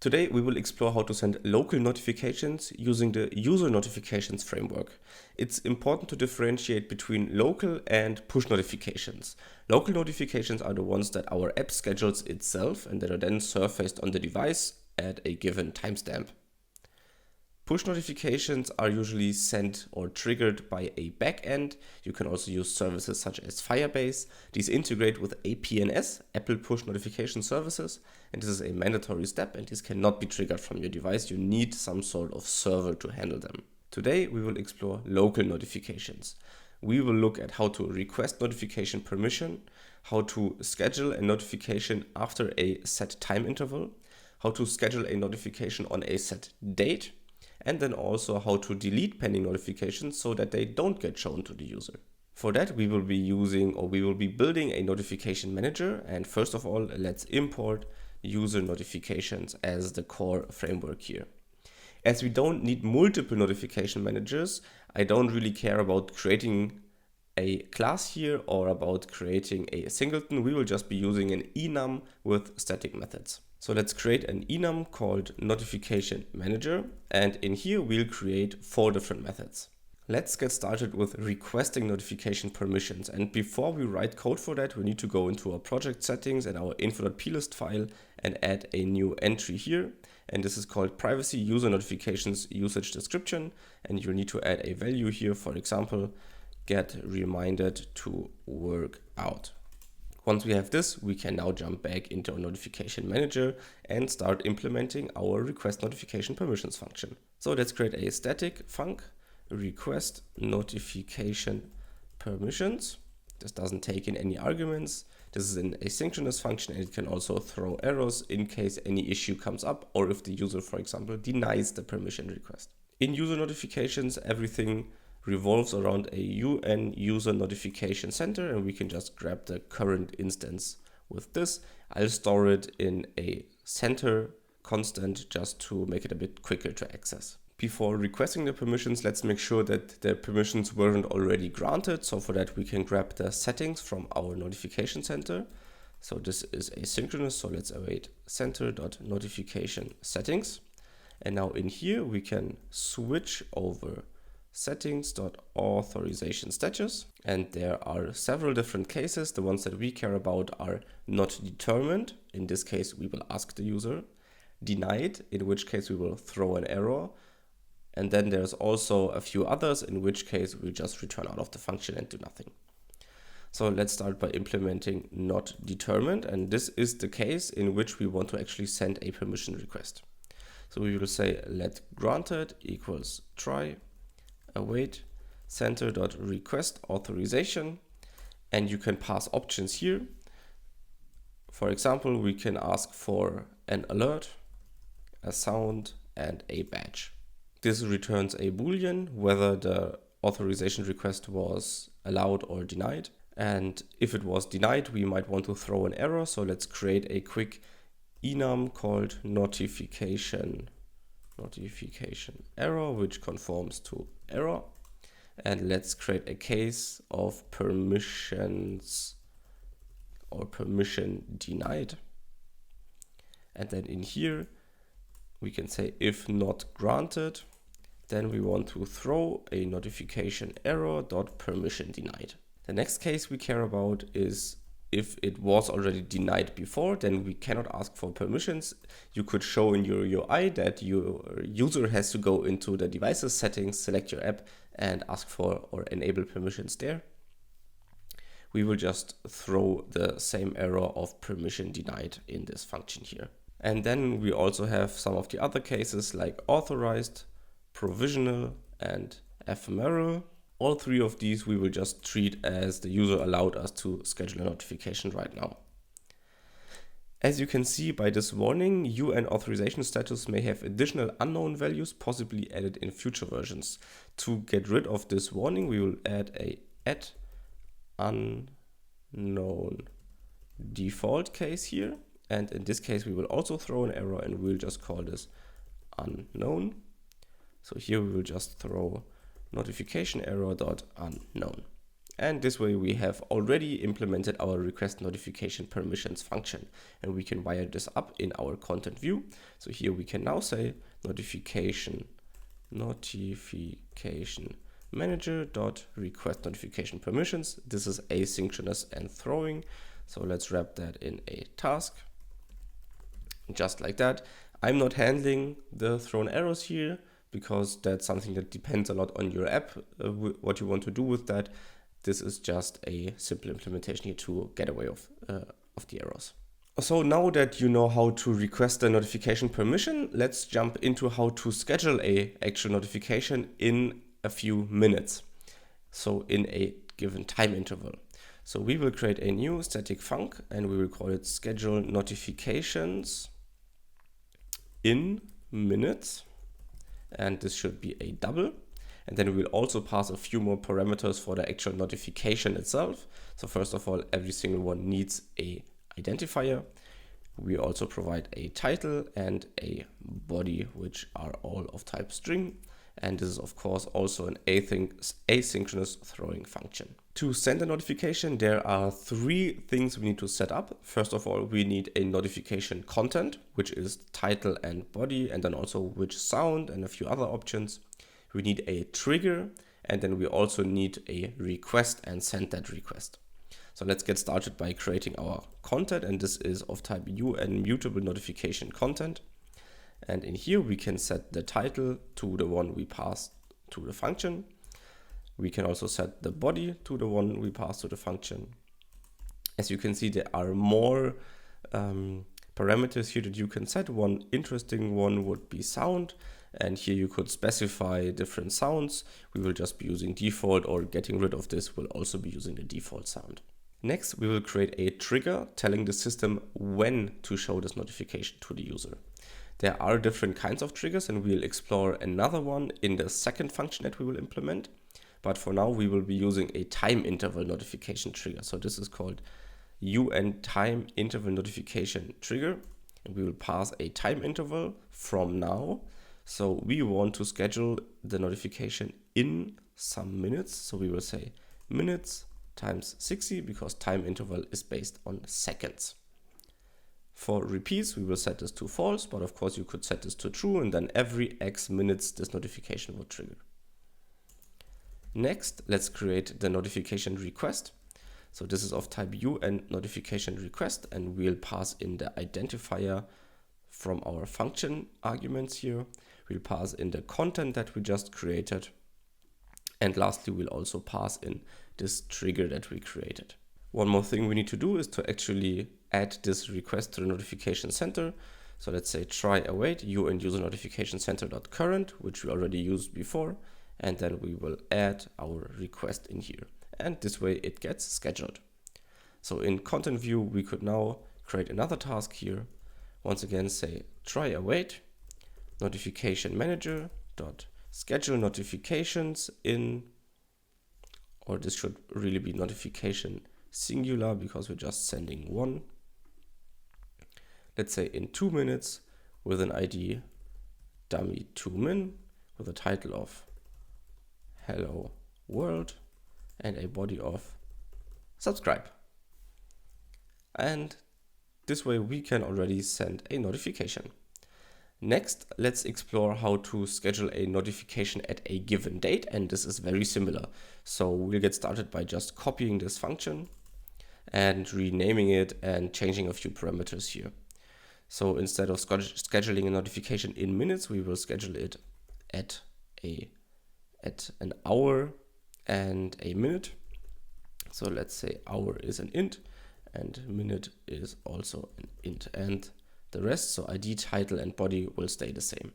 Today we will explore how to send local notifications using the user notifications framework. It's important to differentiate between local and push notifications. Local notifications are the ones that our app schedules itself and that are then surfaced on the device at a given timestamp. Push notifications are usually sent or triggered by a backend. You can also use services such as Firebase. These integrate with APNS, Apple Push Notification Services, and this is a mandatory step, and these cannot be triggered from your device. You need some sort of server to handle them. Today we will explore local notifications. We will look at how to request notification permission, how to schedule a notification after a set time interval, how to schedule a notification on a set date, and then also how to delete pending notifications so that they don't get shown to the user. For that, we will be building a notification manager. And first of all, let's import user notifications as the core framework here. As we don't need multiple notification managers, I don't really care about creating a class here or about creating a singleton. We will just be using an enum with static methods. So let's create an enum called notification manager, and in here we'll create 4 different methods. Let's get started with requesting notification permissions, and before we write code for that, we need to go into our project settings and our info.plist file and add a new entry here, and this is called privacy user notifications usage description, and you need to add a value here, for example, get reminded to work out. Once we have this, we can now jump back into our notification manager and start implementing our request notification permissions function. So let's create a static func request notification permissions. This doesn't take in any arguments. This is an asynchronous function, and it can also throw errors in case any issue comes up or if the user, for example, denies the permission request. In user notifications, everything revolves around a UN user notification center, and we can just grab the current instance with this. I'll store it in a center constant just to make it a bit quicker to access. Before requesting the permissions, let's make sure that the permissions weren't already granted. So for that, we can grab the settings from our notification center. So this is asynchronous, so let's await center.notification settings. And now in here, we can switch over settings.authorization status, and there are several different cases. The ones that we care about are not determined. In this case, we will ask the user. Denied, in which case we will throw an error. And then there's also a few others, in which case we just return out of the function and do nothing. So let's start by implementing not determined, and this is the case in which we want to actually send a permission request. So we will say let granted equals try await center.request authorization, and you can pass options here. For example, we can ask for an alert, a sound, and a badge. This returns a boolean whether the authorization request was allowed or denied, and if it was denied, we might want to throw an error. So let's create a quick enum called notification error, which conforms to error, and let's create a case of permissions or permission denied, and then in here we can say if not granted, then we want to throw a notification error dot permission denied. The next case we care about is if it was already denied before, then we cannot ask for permissions. You could show in your UI that your user has to go into the devices settings, select your app, and ask for or enable permissions there. We will just throw the same error of permission denied in this function here. And then we also have some of the other cases like authorized, provisional, and ephemeral. All 3 of these we will just treat as the user allowed us to schedule a notification right now. As you can see by this warning, UN authorization status may have additional unknown values possibly added in future versions. To get rid of this warning, we will add a unknown default case here. And in this case, we will also throw an error, and we'll just call this unknown. So here we will just throw notification error dot unknown. And this way we have already implemented our request notification permissions function, and we can wire this up in our content view. So here we can now say notification manager dot request notification permissions. This is asynchronous and throwing. So let's wrap that in a task. Just like that. I'm not handling the thrown arrows here because that's something that depends a lot on your app, what you want to do with that. This is just a simple implementation here to get away of the arrows. So now that you know how to request a notification permission, let's jump into how to schedule a actual notification in a few minutes. So in a given time interval. So we will create a new static func and we will call it schedule notifications in minutes. And this should be a double. And then we will also pass a few more parameters for the actual notification itself. So first of all, every single one needs a identifier. We also provide a title and a body, which are all of type string. And this is of course also an asynchronous throwing function. To send a notification, there are three things we need to set up. First of all, we need a notification content, which is title and body, and then also which sound and a few other options. We need a trigger, and then we also need a request and send that request. So let's get started by creating our content, and this is of type UN mutable notification content. And in here we can set the title to the one we pass to the function. We can also set the body to the one we pass to the function. As you can see, there are more parameters here that you can set. One interesting one would be sound. And here you could specify different sounds. We will just be using default, or getting rid of this will also be using the default sound. Next, we will create a trigger telling the system when to show this notification to the user. There are different kinds of triggers, and we'll explore another one in the second function that we will implement. But for now, we will be using a time interval notification trigger. So this is called UN time interval notification trigger. And we will pass a time interval from now. So we want to schedule the notification in some minutes. So we will say minutes times 60 because time interval is based on seconds. For repeats, we will set this to false, but of course you could set this to true, and then every X minutes this notification will trigger. Next, let's create the notification request. So this is of type UN notification request, and we'll pass in the identifier from our function arguments here. We'll pass in the content that we just created. And lastly, we'll also pass in this trigger that we created. One more thing we need to do is to actually add this request to the notification center. So let's say try await UN user notification center.current, which we already used before. And then we will add our request in here. And this way it gets scheduled. So in content view, we could now create another task here. Once again, say try await notification manager dot schedule notifications in, or this should really be notification singular because we're just sending one. Let's say in 2 minutes with an ID dummy 2min with a title of hello world and a body of subscribe. And this way we can already send a notification. Next, let's explore how to schedule a notification at a given date, and this is very similar. So we'll get started by just copying this function and renaming it and changing a few parameters here. So instead of scheduling a notification in minutes, we will schedule it at an hour and a minute. So let's say hour is an int and minute is also an int, and the rest, so ID, title and body, will stay the same.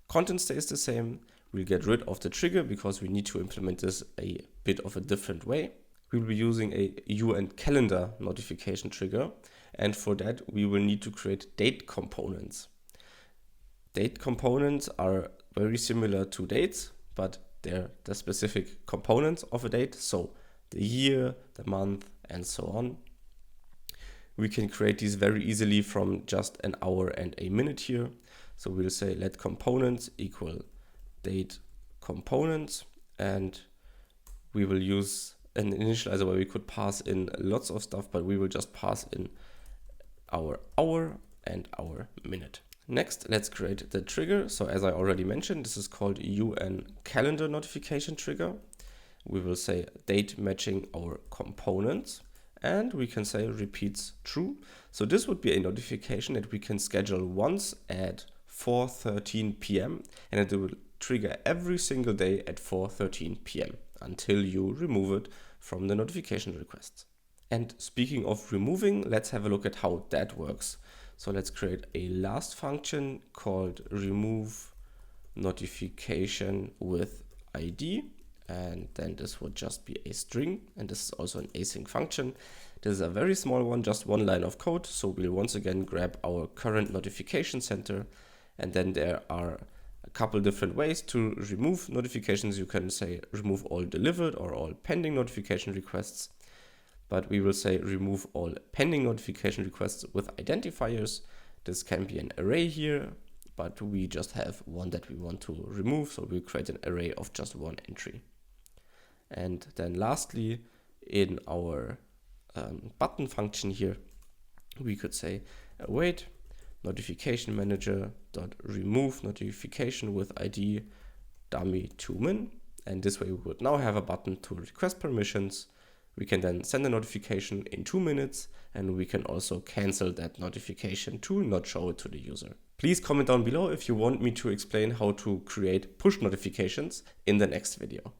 Content stays the same. We'll get rid of the trigger because we need to implement this a bit of a different way. We'll be using a UN calendar notification trigger, and for that we will need to create date components. Date components are very similar to dates, but they're the specific components of a date, so the year, the month, and so on. We can create these very easily from just an hour and a minute here. So we'll say let components equal date components, and we will use an initializer where we could pass in lots of stuff, but we will just pass in our hour and our minute. Next, let's create the trigger. So as I already mentioned, this is called UN calendar notification trigger. We will say date matching our components, and we can say repeats true. So this would be a notification that we can schedule once at 4:13 p.m. and it will trigger every single day at 4:13 p.m. until you remove it from the notification requests. And speaking of removing, let's have a look at how that works. So let's create a last function called remove notification with ID. And then this would just be a string, and this is also an async function. This is a very small one, just one line of code. So we'll once again grab our current notification center, and then there are a couple different ways to remove notifications. You can say remove all delivered or all pending notification requests, but we will say remove all pending notification requests with identifiers. This can be an array here, but we just have one that we want to remove, so we'll create an array of just one entry. And then lastly, in our button function here, we could say await notification manager dot remove notification with ID dummy to min, and this way we would now have a button to request permissions. We can then send a notification in 2 minutes, and we can also cancel that notification to not show it to the user. Please comment down below if you want me to explain how to create push notifications in the next video.